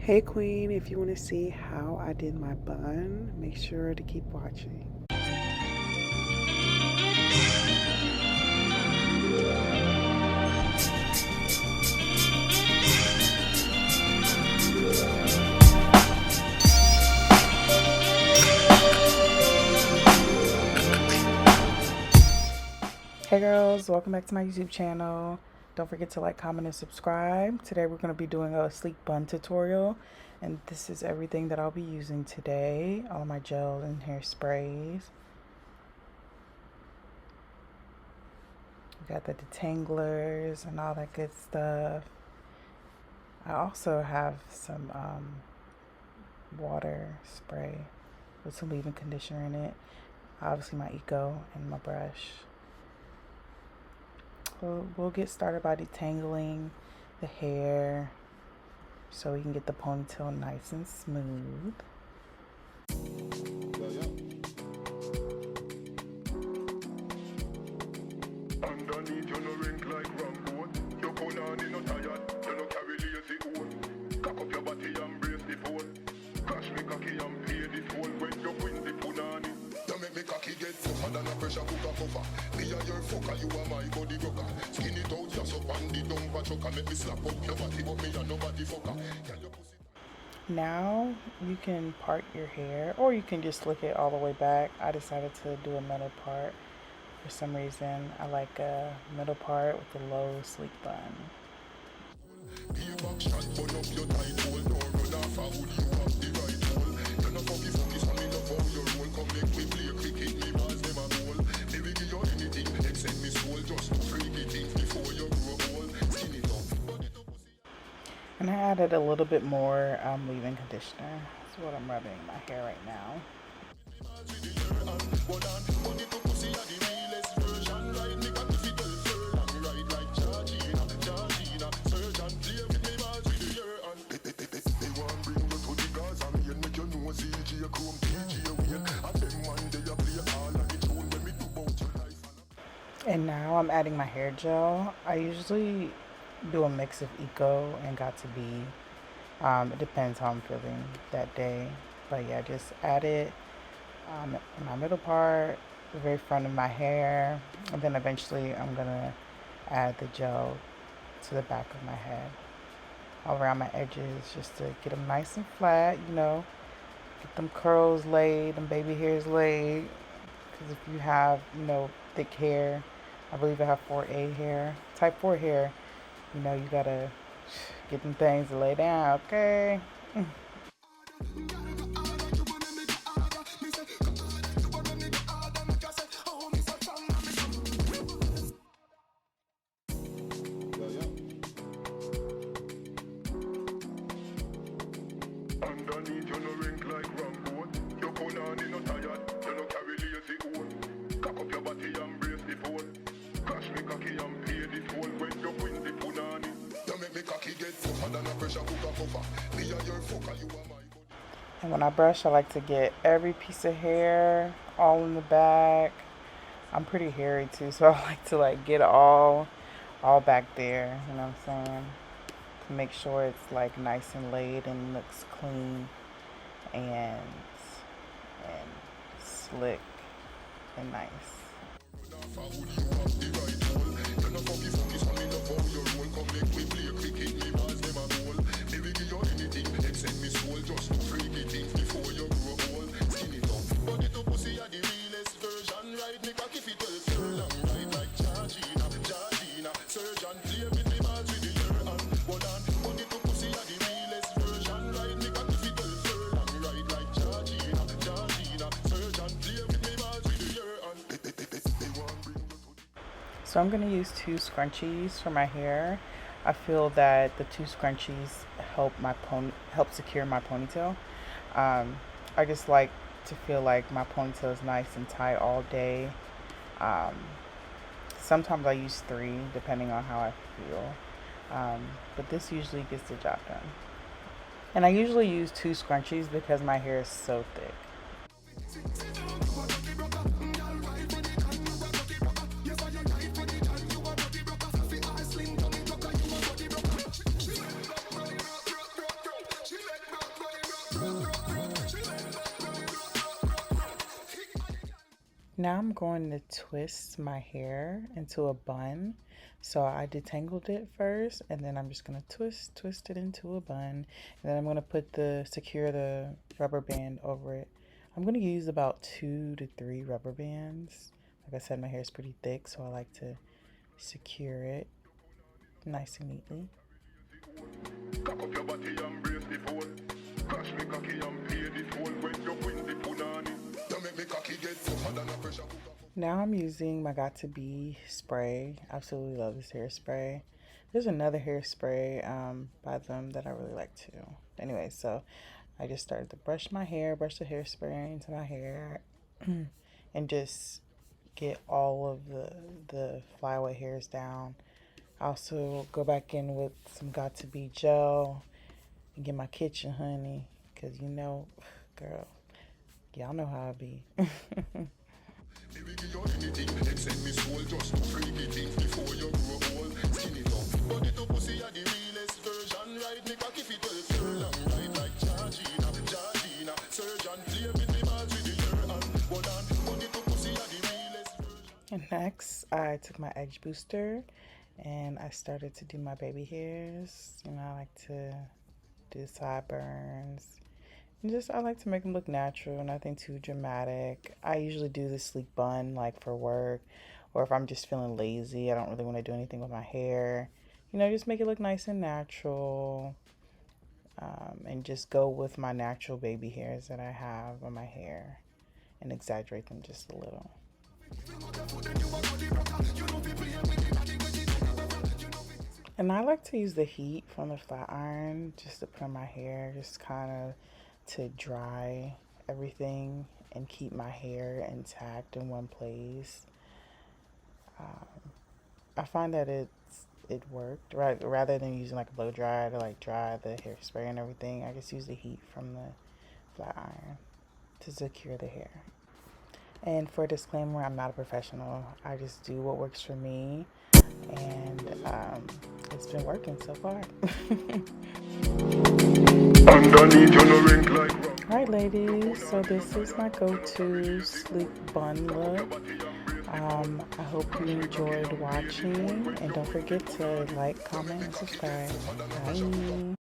Hey Queen, if you want to see how I did my bun, make sure to keep watching. Hey girls, welcome back to my YouTube channel. Don't forget to like, comment, and subscribe. Today we're going to be doing a sleek bun tutorial, and this is everything that I'll be using today. All of my gel and hairsprays. We got the detanglers and all that good stuff. I also have some water spray with some leave-in conditioner in it. Obviously my Eco and my brush. We'll get started by detangling the hair so we can get the ponytail nice and smooth. Underneath you no rink like Rambo. You pull on you no tired. You no carry lazy old. Cock up your body and brace the phone. Crash me cocky and pay the phone when you win the punani. You make me cocky get tougher than a pressure cooker cover. Me and your fucker, you are my body rocker. Skin it out, just up on the dumper trucker. Make me slap up your body, but me and nobody fucker. Now you can part your hair, or you can just slick it all the way back. I decided to do a middle part. For some reason, I like a middle part with a low, sleek bun. And I added a little bit more leave-in conditioner. That's what I'm rubbing in my hair right now. And now I'm adding my hair gel. I usually do a mix of Eco and Got To Be. It depends how I'm feeling that day. But yeah, just add it in my middle part, the very front of my hair. And then eventually I'm going to add the gel to the back of my head. All around my edges, just to get them nice and flat, you know. Get them curls laid, them baby hairs laid. Because if you have, you know, thick hair, I believe I have 4A hair, type 4 hair, you know, you gotta get them things to lay down, okay? Underneath you no rink like Rambo. You pull on you no tired. You no carry lazy old. Cock up your body and brace the phone. Crash me cocky and pay the phone when you win the punani. You make me cocky get tougher than a pressure cooker cover. Me and your fucker, you are my body. And when I brush, I like to get every piece of hair all in the back. I'm pretty hairy too, so I like to get all back there, you know what I'm saying? To make sure it's like nice and laid and looks clean and slick and nice. So I'm going to use 2 scrunchies for my hair. I feel that the 2 scrunchies help secure my ponytail. I just like to feel like my ponytail is nice and tight all day. Sometimes I use 3 depending on how I feel. But this usually gets the job done. And I usually use 2 scrunchies because my hair is so thick. Now I'm going to twist my hair into a bun. So I detangled it first, and then I'm just gonna twist it into a bun, and then I'm gonna secure the rubber band over it. I'm gonna use about 2 to 3 rubber bands. Like I said, my hair is pretty thick, so I like to secure it nice and neatly. Cock up your body and brace the phone. Crash me cocky and play the phone when you win the punani. Don't make me cocky get tougher than a pressure cooker. Now I'm using my Got To Be spray. Absolutely love this hairspray. There's another hairspray by them that I really like too. Anyway, so I just started to brush the hairspray into my hair, and just get all of the flyaway hairs down. I also go back in with some Got To Be gel and get my kitchen honey, because you know, girl, y'all know how it be. Me will give you anything, except me soul. Just freaky things before you grow old. Skin it up, body to pussy are the realest version. Ride me cocky fit well curl and ride like Georgina. Surgeon play with me balls with the year and hold on. Body to pussy are the realest version. And next, I took my edge booster and I started to do my baby hairs. You know, I like to do sideburns. And just, I like to make them look natural, nothing too dramatic. I usually do the sleek bun like for work, or if I'm just feeling lazy, I don't really want to do anything with my hair. You know, just make it look nice and natural, and just go with my natural baby hairs that I have on my hair and exaggerate them just a little. And I like to use the heat from the flat iron just to put on my hair, just kind of to dry everything and keep my hair intact in one place. I find that it worked, right? Rather than using like a blow dryer to like dry the hairspray and everything, I just use the heat from the flat iron to secure the hair. And for a disclaimer, I'm not a professional. I just do what works for me, and it's been working so far. Underneath you no wrinkle like rock. Alright ladies, so this is my go-to sleek bun look. I hope you enjoyed watching, and don't forget to like, comment, and subscribe. Bye.